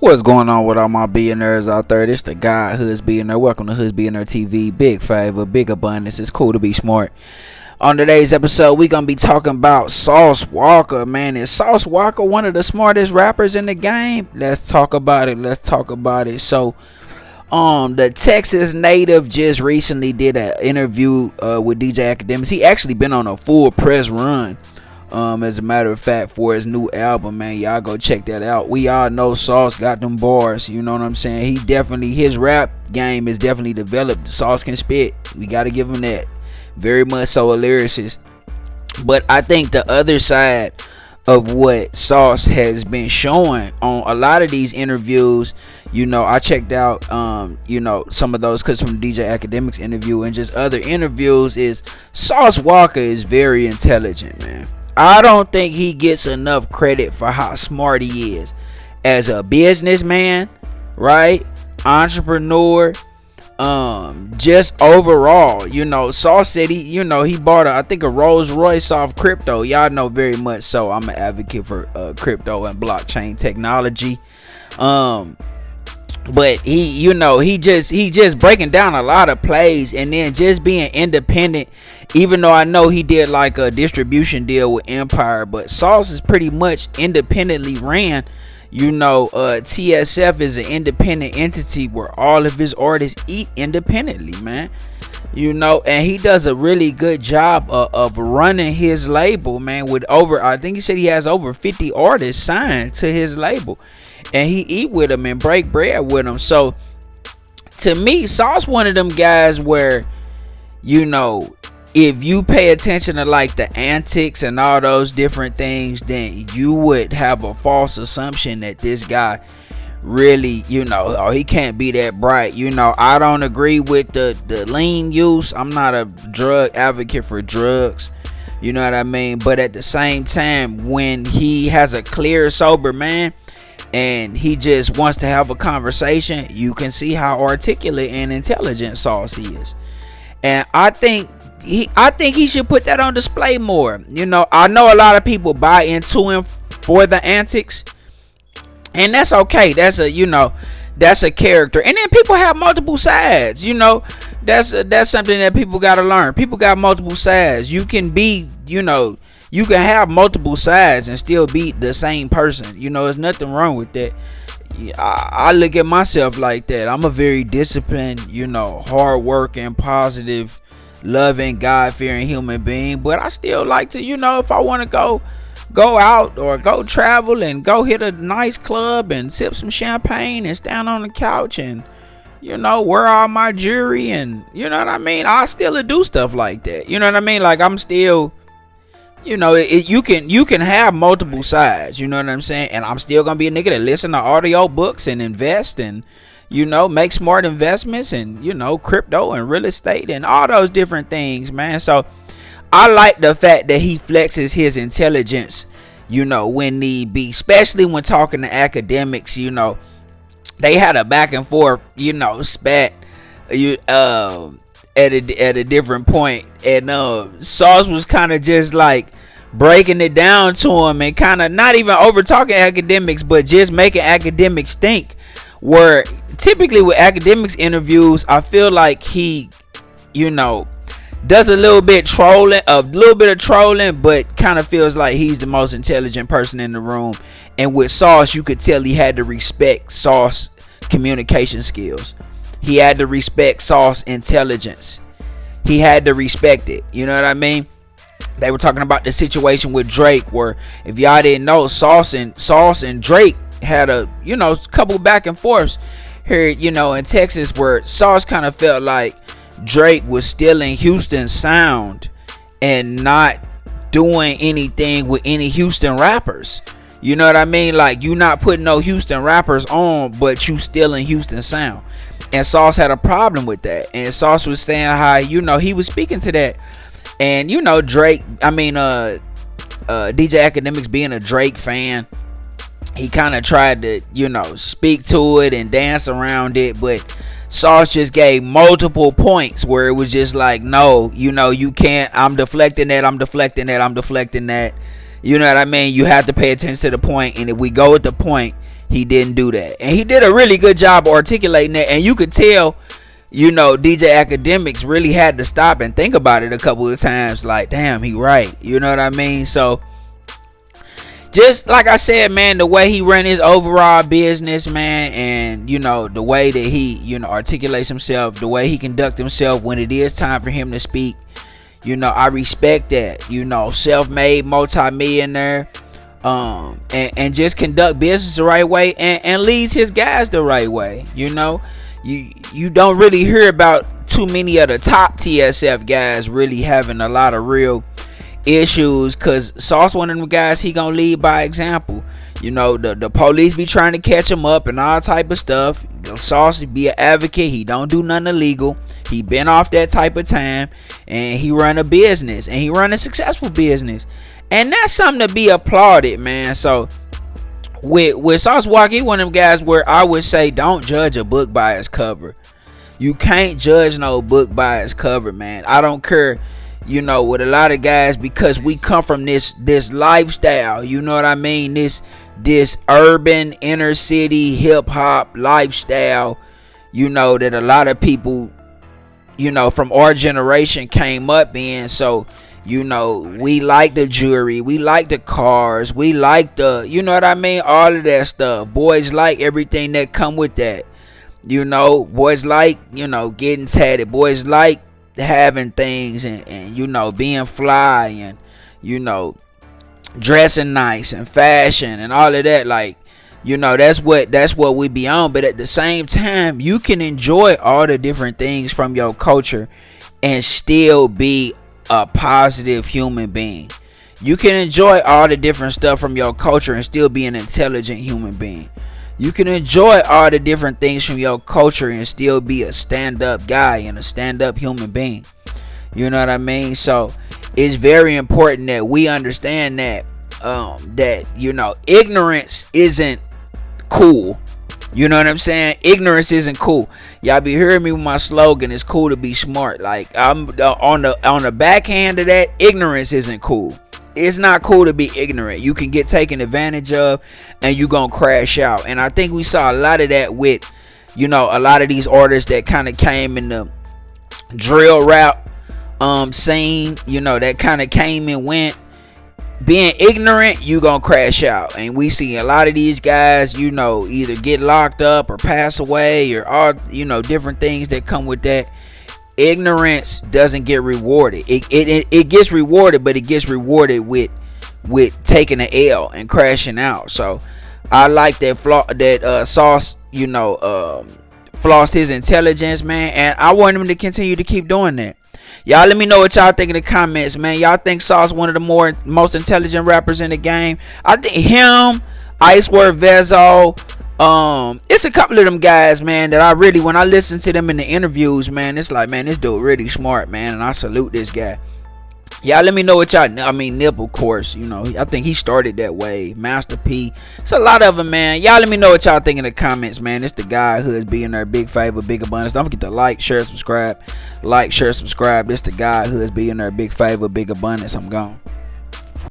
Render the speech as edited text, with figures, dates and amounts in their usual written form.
What's going on with all my billionaires out there? This the guy, Hoods Billionaire. Welcome to Hoods Billionaire TV. Big favor, big abundance. It's cool to be smart. On today's episode, we're going to be talking about Sauce Walka, man. Is Sauce Walka one of the smartest rappers in the game? Let's talk about it. So, the Texas native just recently did an interview with DJ Academics. He actually been on a full press run. As a matter of fact, for his new album, man, y'all go check that out. We all know Sauce got them bars, you know what I'm saying? His rap game is definitely developed. Sauce can spit. We got to give him that. Very much so a lyricist. But I think the other side of what Sauce has been showing on a lot of these interviews, I checked out, some of those clips from the DJ Academics interview and just other interviews, is Sauce Walka is very intelligent, man. I don't think he gets enough credit for how smart he is as a businessman, right? Entrepreneur, just overall, Sauce said he bought a Rolls Royce off crypto. Y'all know very much so I'm an advocate for crypto and blockchain technology. But he just breaking down a lot of plays and then just being independent. Even though I know he did like a distribution deal with Empire, but Sauce is pretty much independently ran. TSF is an independent entity where all of his artists eat independently, man. And he does a really good job of running his label, man, with I think he said he has over 50 artists signed to his label. And he eat with them and break bread with them. So, to me, Sauce one of them guys where, if you pay attention to like the antics and all those different things, then you would have a false assumption that this guy really, he can't be that bright. I don't agree with the lean use. I'm not a drug advocate for drugs. You know what I mean? But at the same time, when he has a clear, sober man and he just wants to have a conversation, you can see how articulate and intelligent Sauce is. And I think he should put that on display more. I know a lot of people buy into him for the antics, and that's okay. That's a character. And then people have multiple sides. That's something that people got to learn. People got multiple sides. You can have multiple sides and still be the same person. There's nothing wrong with that. I look at myself like that. I'm a very disciplined, hardworking, positive, loving, God-fearing human being. But I still like to, if I want to go out or go travel and go hit a nice club and sip some champagne and stand on the couch and, wear all my jewelry and, I still do stuff like that. Like I'm still, you can have multiple sides, you know what I'm saying? And I'm still gonna be a nigga that listen to audio books and invest and make smart investments and crypto and real estate and all those different things, man. So I like the fact that he flexes his intelligence, when need be, especially when talking to academics. They had a back and forth, spat at a different point, and Sauce was kind of just like breaking it down to him and kind of not even over talking academics, but just making academics think. Where typically with academics interviews, I feel like he does a little bit of trolling, but kind of feels like he's the most intelligent person in the room. And with Sauce, you could tell he had to respect Sauce communication skills. He had to respect Sauce intelligence. He had to respect it. You know what I mean? They were talking about the situation with Drake, where if y'all didn't know, Sauce and Drake had a couple back and forths here, in Texas, where Sauce kind of felt like Drake was stealing Houston's sound and not doing anything with any Houston rappers. You know what I mean? Like, you not putting no Houston rappers on, but you stealing Houston sound. And Sauce had a problem with that. And Sauce was saying how, he was speaking to that. And, Drake, DJ Academics being a Drake fan, he kind of tried to, speak to it and dance around it. But Sauce just gave multiple points where it was just like, no, you can't. I'm deflecting that. You know what I mean? You have to pay attention to the point. And if we go with the point, he didn't do that. And he did a really good job articulating that. And you could tell, DJ Academics really had to stop and think about it a couple of times. Like, damn, he right. You know what I mean? So, just like I said, man, the way he ran his overall business, man, and, the way that he, articulates himself, the way he conducts himself when it is time for him to speak, I respect that. Self-made multi-millionaire, and just conduct business the right way and leads his guys the right way. You don't really hear about too many of the top TSF guys really having a lot of real issues, cause Sauce one of them guys, he gonna lead by example. The police be trying to catch him up and all type of stuff. Sauce be an advocate. He don't do nothing illegal. He been off that type of time, and he run a business, and he run a successful business, and that's something to be applauded, man. So with Sauce Walka, he one of them guys where I would say, don't judge a book by its cover. You can't judge no book by its cover, man. I don't care, with a lot of guys, because we come from this lifestyle, you know what I mean, this urban inner city hip hop lifestyle, that a lot of people, from our generation came up in. So, we like the jewelry, we like the cars, we like the, what I mean, all of that stuff. Boys like everything that come with that. Boys like, getting tatted. Boys like having things and being fly and dressing nice and fashion and all of that. Like, that's what we be on. But at the same time, you can enjoy all the different things from your culture and still be a positive human being. You can enjoy all the different stuff from your culture and still be an intelligent human being. You can enjoy all the different things from your culture and still be a stand-up guy and a stand-up human being. You know what I mean? So it's very important that we understand that ignorance isn't cool. You know what I'm saying? Ignorance isn't cool. Y'all be hearing me with my slogan, it's cool to be smart. Like, I'm on the backhand of that, ignorance isn't cool. It's not cool to be ignorant. You can get taken advantage of and you gonna crash out. And I think we saw a lot of that with, a lot of these artists that kind of came in the drill rap scene, that kind of came and went. Being ignorant, you gonna crash out. And we see a lot of these guys, either get locked up or pass away or all, different things that come with that. Ignorance doesn't get rewarded. It gets rewarded, but it gets rewarded with taking an L and crashing out. So I like that Sauce, flossed his intelligence, man, and I want him to continue to keep doing that. Y'all let me know what y'all think in the comments, man. Y'all think Sauce one of the most intelligent rappers in the game? I think him, Iceworth, Vezo, it's a couple of them guys, man, that I really, when I listen to them in the interviews, man, it's like, man, this dude really smart, man, and I salute this guy. Y'all let me know what y'all, Nip, of course, I think he started that way. Master P, it's a lot of them, man. Y'all let me know what y'all think in the comments, man. It's the guy who's being there, big favor, big abundance. Don't forget to like, share, subscribe. Like, share, subscribe. This the guy who's being there, big favor, big abundance. I'm gone.